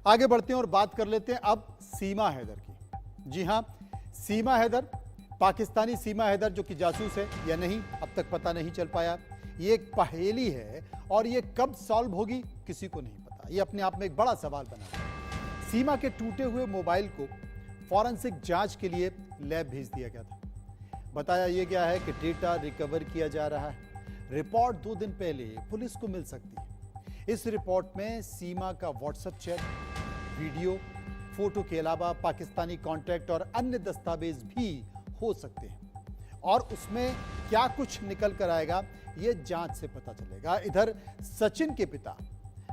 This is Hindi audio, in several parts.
आगे बढ़ते हैं और बात कर लेते हैं अब सीमा हैदर की। जी हां, सीमा हैदर, पाकिस्तानी सीमा हैदर जो कि जासूस है या नहीं अब तक पता नहीं चल पाया। ये एक पहेली है और ये कब सॉल्व होगी किसी को नहीं पता। ये अपने आप में एक बड़ा सवाल बना है। सीमा के टूटे हुए मोबाइल को फॉरेंसिक जांच के लिए लैब भेज दिया गया था। बताया यह गया है कि डेटा रिकवर किया जा रहा है। रिपोर्ट 2 दिन पहले पुलिस को मिल सकती है। इस रिपोर्ट में सीमा का व्हाट्सएप चैट, वीडियो, फोटो के अलावा पाकिस्तानी कॉन्ट्रैक्ट और अन्य दस्तावेज भी हो सकते हैं और उसमें क्या कुछ निकल कर आएगा यह जांच से पता चलेगा। इधर सचिन के पिता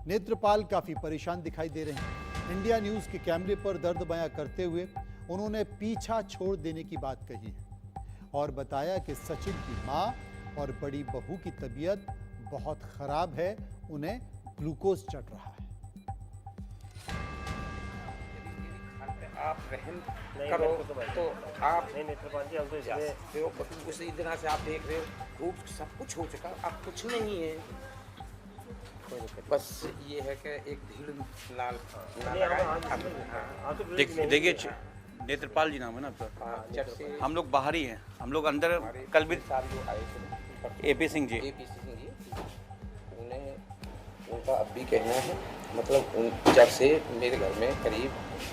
नेत्रपाल काफी परेशान दिखाई दे रहे हैं। इंडिया न्यूज के कैमरे पर दर्द बयां करते हुए उन्होंने पीछा छोड़ देने की बात कही है और बताया कि सचिन की मां और बड़ी बहू की तबीयत बहुत खराब है, उन्हें ग्लूकोज चढ़ रहा है। आप रहम करो तो आप नहीं नेत्रपाल जी, हम तो इसमें उसी तरह से आप देख रहे हो खूब सब कुछ हो चुका, अब कुछ नहीं है। बस ये है कि एक भीड़ लाल देखिए नेत्रपाल जी नाम है ना आपका। हम लोग बाहर ही हैं, हम लोग अंदर कल भी एपी सिंह जी उन्हें उनका अब भी कहना है, मतलब जब से मेरे घर में करीब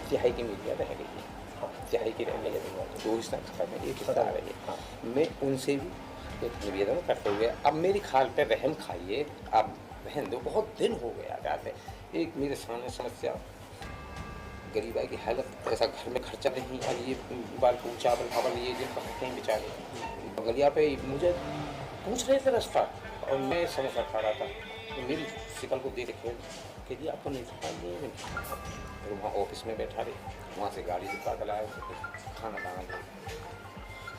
तिहाई की मीडिया रह गई है, तिहाई की रहने लगी 2 हिस्सा में एक हिस्सा आ रही है। मैं उनसे भी एक निवेदन करते हुए अब मेरी खाल पे रहम खाइए, अब रहन दो, बहुत दिन हो गया जाते। एक मेरे सामने समस्या गरीब है की हालत, ऐसा घर में खर्चा नहीं, अब ये बाल चावल खावल ये जिन खाते हैं बेचारे बगलिया पे मुझे पूछ रहे थे रास्ता और मैं समझ खा रहा था। तो मेरी शिकल को दे रखे कि जी आपको नहीं समझ नहीं, वहाँ ऑफिस में बैठा रहे, वहाँ से गाड़ी दिखा कर लाया, खाना खाना।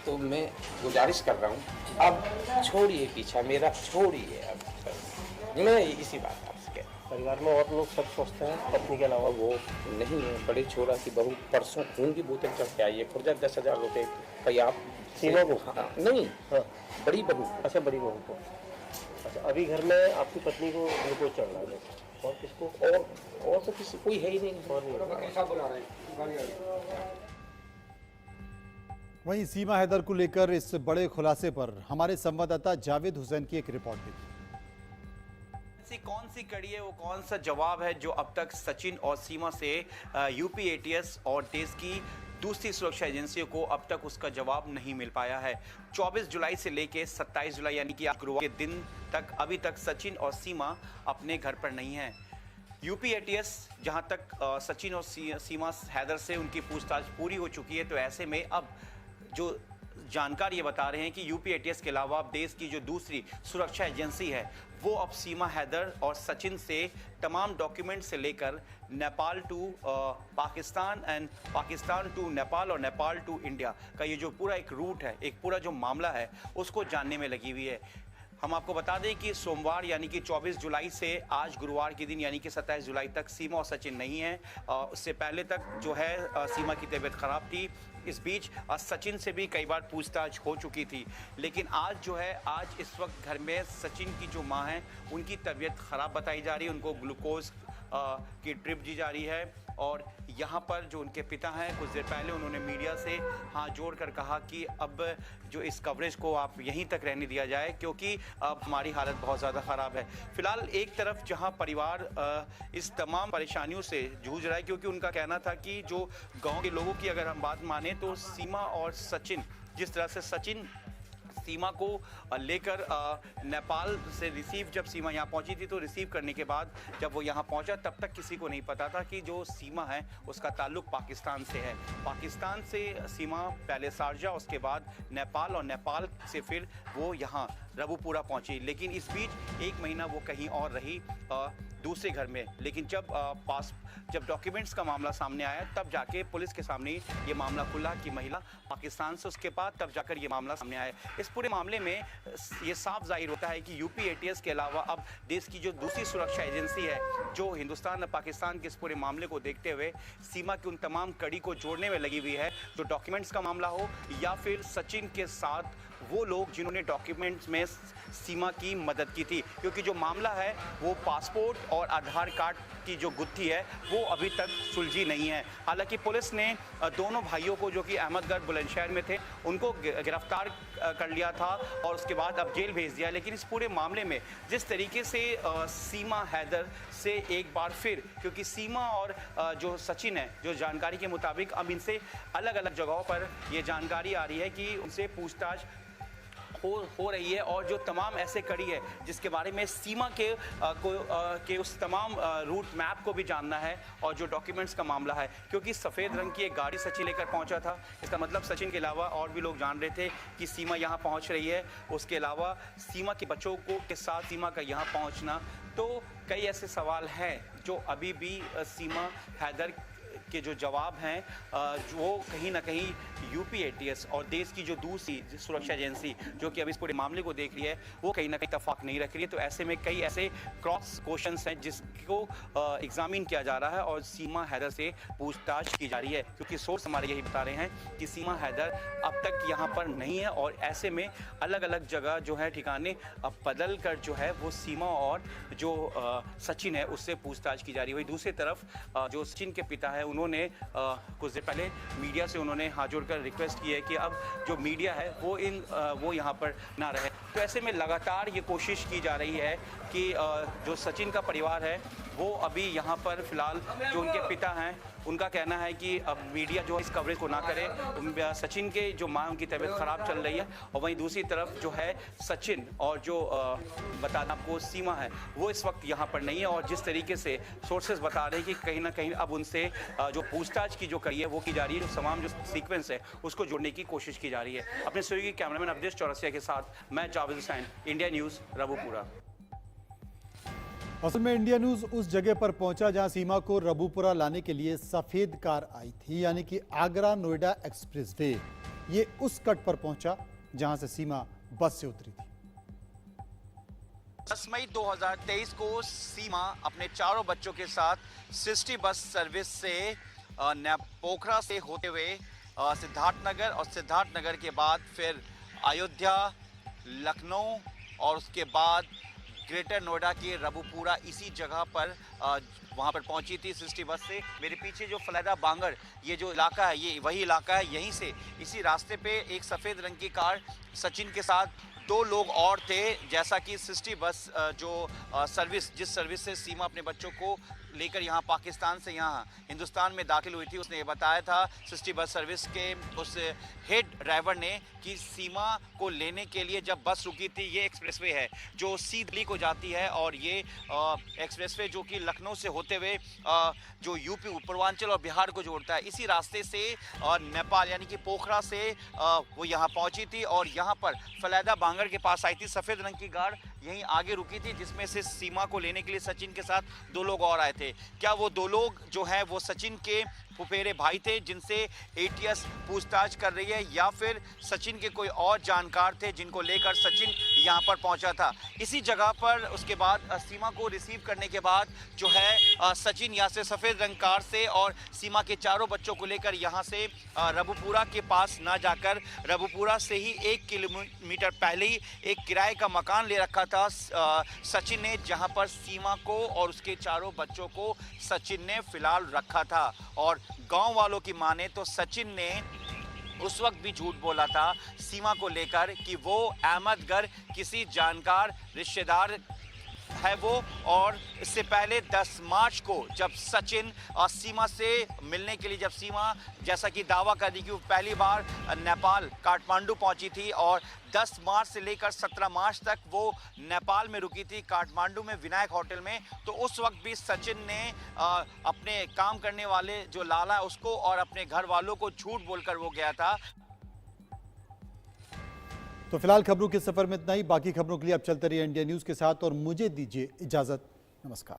तो मैं गुजारिश कर रहा हूँ अब छोड़िए पीछा मेरा, छोड़िए अब मैं इसी बात आपसे कह। परिवार में और लोग सब सोचते हैं पत्नी के अलावा वो नहीं है। बड़े छोरा की बहू परसों खून की बोतल चढ़ के आई है, खुर्जा 10,000 रुपये। भाई आप सीमा को? हाँ, नहीं हाँ, बड़ी बहू। अच्छा बड़ी बहू को। अच्छा अभी घर में आपकी पत्नी को ग्लूकोज चढ़ रहा है और किसको? और तो किसी कोई है ही नहीं। और नहीं। वहीं सीमा हैदर को लेकर इस बड़े खुलासे पर हमारे संवाददाता जावेद हुसैन की एक रिपोर्ट देखी। ऐसी कौन सी कड़ी है, वो कौन सा जवाब है जो अब तक सचिन और सीमा से यूपी एटीएस और देश की दूसरी सुरक्षा एजेंसियों को अब तक उसका जवाब नहीं मिल पाया है। 24 जुलाई से लेकर 27 जुलाई यानी कि गुरुवार के दिन तक अभी तक सचिन और सीमा अपने घर पर नहीं है। यूपी एटीएस जहां तक सचिन और सीमा हैदर से उनकी पूछताछ पूरी हो चुकी है, तो ऐसे में अब जो जानकारी ये बता रहे हैं कि यूपी एटीएस के अलावा देश की जो दूसरी सुरक्षा एजेंसी है वो अब सीमा हैदर और सचिन से तमाम डॉक्यूमेंट से लेकर Nepal to Pakistan and Pakistan to Nepal और नेपाल टू इंडिया का ये जो पूरा एक रूट है, एक पूरा जो मामला है उसको जानने में लगी हुई है। हम आपको बता दें कि सोमवार यानी कि 24 जुलाई से आज गुरुवार के दिन यानी कि 27 जुलाई तक सीमा और सचिन नहीं है। उससे पहले तक जो है सीमा की तबीयत खराब थी। इस बीच सचिन से भी कई बार पूछताछ हो चुकी थी, लेकिन आज जो है आज इस वक्त घर में सचिन की जो मां है उनकी तबीयत खराब बताई जा रही है, उनको ग्लूकोज की ड्रिप दी जा रही है। और यहाँ पर जो उनके पिता हैं कुछ देर पहले उन्होंने मीडिया से हाथ जोड़कर कहा कि अब जो इस कवरेज को आप यहीं तक रहने दिया जाए क्योंकि अब हमारी हालत बहुत ज़्यादा ख़राब है। फिलहाल एक तरफ जहाँ परिवार इस तमाम परेशानियों से जूझ रहा है क्योंकि उनका कहना था कि जो गांव के लोगों की अगर हम बात माने तो सीमा और सचिन, जिस तरह से सचिन सीमा को लेकर नेपाल से रिसीव, जब सीमा यहाँ पहुँची थी तो रिसीव करने के बाद जब वो यहाँ पहुँचा तब तक किसी को नहीं पता था कि जो सीमा है उसका ताल्लुक पाकिस्तान से है। पाकिस्तान से सीमा पहले शारजा, उसके बाद नेपाल और नेपाल से फिर वो यहाँ रबुपुरा पहुँची। लेकिन इस बीच 1 महीना वो कहीं और रही दूसरे घर में। लेकिन जब डॉक्यूमेंट्स का मामला सामने आया तब जाके पुलिस के सामने ये मामला खुला कि महिला पाकिस्तान से, उसके बाद तब जाकर ये मामला सामने आया। इस पूरे मामले में ये साफ जाहिर होता है कि यूपी एटीएस के अलावा अब देश की जो दूसरी सुरक्षा एजेंसी है जो हिंदुस्तान और पाकिस्तान के इस पूरे मामले को देखते हुए सीमा की उन तमाम कड़ी को जोड़ने में लगी हुई है, जो डॉक्यूमेंट्स का मामला हो या फिर सचिन के साथ वो लोग जिन्होंने डॉक्यूमेंट्स में सीमा की मदद की थी, क्योंकि जो मामला है वो पासपोर्ट और आधार कार्ड की जो गुत्थी है वो अभी तक सुलझी नहीं है। हालांकि पुलिस ने दोनों भाइयों को, जो कि अहमदगढ़ बुलंदशहर में थे, उनको गिरफ्तार कर लिया था और उसके बाद अब जेल भेज दिया। लेकिन इस पूरे मामले में जिस तरीके से सीमा हैदर से एक बार फिर, क्योंकि सीमा और जो सचिन है, जो जानकारी के मुताबिक अब इनसे अलग अलग जगहों पर ये जानकारी आ रही है कि उनसे पूछताछ हो रही है, और जो तमाम ऐसे कड़ी है जिसके बारे में सीमा के उस तमाम रूट मैप को भी जानना है, और जो डॉक्यूमेंट्स का मामला है, क्योंकि सफ़ेद रंग की एक गाड़ी सचिन लेकर पहुंचा था। इसका मतलब सचिन के अलावा और भी लोग जान रहे थे कि सीमा यहां पहुंच रही है। उसके अलावा सीमा के बच्चों को के साथ सीमा का यहां पहुंचना, तो कई ऐसे सवाल हैं जो अभी भी सीमा हैदर के जो जवाब हैं जो कहीं ना कहीं यूपी एटीएस और देश की जो दूसरी सुरक्षा एजेंसी जो कि अभी इस पूरे मामले को देख रही है, वो कहीं ना कहीं इत्तेफाक नहीं रख रही है। तो ऐसे में कई ऐसे क्रॉस क्वेश्चंस हैं जिसको एग्जामिन किया जा रहा है और सीमा हैदर से पूछताछ की जा रही है, क्योंकि सोर्स हमारे यही बता रहे हैं कि सीमा हैदर अब तक यहाँ पर नहीं है, और ऐसे में अलग अलग जगह जो है ठिकाने बदल कर जो है वो सीमा और जो सचिन है उससे पूछताछ की जा रही है। वही दूसरी तरफ जो सचिन के पिता है, उन्होंने कुछ देर पहले मीडिया से उन्होंने हाथ जोड़कर रिक्वेस्ट की है कि अब जो मीडिया है वो यहाँ पर ना रहे। तो ऐसे में लगातार ये कोशिश की जा रही है कि जो सचिन का परिवार है वो अभी यहाँ पर फिलहाल, जो उनके पिता हैं उनका कहना है कि अब मीडिया जो इस कवरेज को ना करे। सचिन के जो माँ, उनकी तबीयत ख़राब चल रही है, और वहीं दूसरी तरफ जो है सचिन और जो बता दें आपको सीमा है वो इस वक्त यहाँ पर नहीं है। और जिस तरीके से सोर्सेज बता रहे हैं कि कहीं ना कहीं अब उनसे जो पूछताछ की जो करी है वो की जा रही है, जो तमाम जो सीक्वेंस है उसको जोड़ने की कोशिश की जा रही है। अपने स्टूडियो के कैमरामैन अवधेश चौरसिया के साथ मैं जावेद हुसैन, इंडिया न्यूज़, रबूपुरा। असल में इंडिया न्यूज उस जगह पर पहुंचा जहां सीमा को रबूपुरा लाने के लिए सफेद कार आई थी, यानी कि आगरा नोएडा एक्सप्रेसवे। ये उस कट पर पहुंचा जहां से सीमा बस से उतरी थी। 10 मई 2023 को सीमा अपने चारों बच्चों के साथ सिटी बस सर्विस से पोखरा से होते हुए सिद्धार्थनगर, और सिद्धार्थनगर के बाद फिर अयोध्या, लखनऊ, और उसके बाद ग्रेटर नोएडा के रबूपुरा, इसी जगह पर वहाँ पर पहुंची थी सिटी बस से। मेरे पीछे जो फलैदा बांगर ये जो इलाका है, ये वही इलाका है। यहीं से इसी रास्ते पे एक सफ़ेद रंग की कार सचिन के साथ 2 लोग और थे। जैसा कि सिटी बस जो सर्विस, जिस सर्विस से सीमा अपने बच्चों को लेकर यहाँ पाकिस्तान से यहाँ हिंदुस्तान में दाखिल हुई थी, उसने ये बताया था सिटी बस सर्विस के उस हेड ड्राइवर ने कि सीमा को लेने के लिए जब बस रुकी थी, ये एक्सप्रेसवे है जो सीधली को जाती है, और ये एक्सप्रेसवे जो कि लखनऊ से होते हुए जो यूपी, पूर्वांचल और बिहार को जोड़ता है, इसी रास्ते से नेपाल यानी कि पोखरा से वो यहाँ पहुँची थी, और यहाँ पर फलैदा बांगर के पास आई थी। सफ़ेद रंग की गाड़ यहीं आगे रुकी थी, जिसमें से सीमा को लेने के लिए सचिन के साथ 2 लोग और आए थे। क्या वो 2 लोग जो हैं वो सचिन के फुफेरे भाई थे जिनसे एटीएस पूछताछ कर रही है, या फिर सचिन के कोई और जानकार थे जिनको लेकर सचिन यहाँ पर पहुँचा था? इसी जगह पर उसके बाद सीमा को रिसीव करने के बाद जो है सचिन यहाँ से सफ़ेद रंग कार से और सीमा के चारों बच्चों को लेकर यहाँ से रबूपुरा के पास ना जाकर रबूपुरा से ही 1 किलोमीटर पहले ही एक किराए का मकान ले रखा था सचिन ने, जहाँ पर सीमा को और उसके चारों बच्चों को सचिन ने फिलहाल रखा था। और गांव वालों की माने तो सचिन ने उस वक्त भी झूठ बोला था सीमा को लेकर कि वो अहमदगढ़ किसी जानकार रिश्तेदार है वो, और इससे पहले 10 मार्च को जब सचिन और सीमा से मिलने के लिए, जब सीमा जैसा कि दावा कर दी कि वो पहली बार नेपाल काठमांडू पहुंची थी, और 10 मार्च से लेकर 17 मार्च तक वो नेपाल में रुकी थी काठमांडू में विनायक होटल में, तो उस वक्त भी सचिन ने अपने काम करने वाले जो लाला उसको और अपने घर वालों को झूठ बोलकर वो गया था। तो फिलहाल खबरों के सफर में इतना ही। बाकी खबरों के लिए आप चलते रहिए इंडिया न्यूज के साथ, और मुझे दीजिए इजाजत। नमस्कार।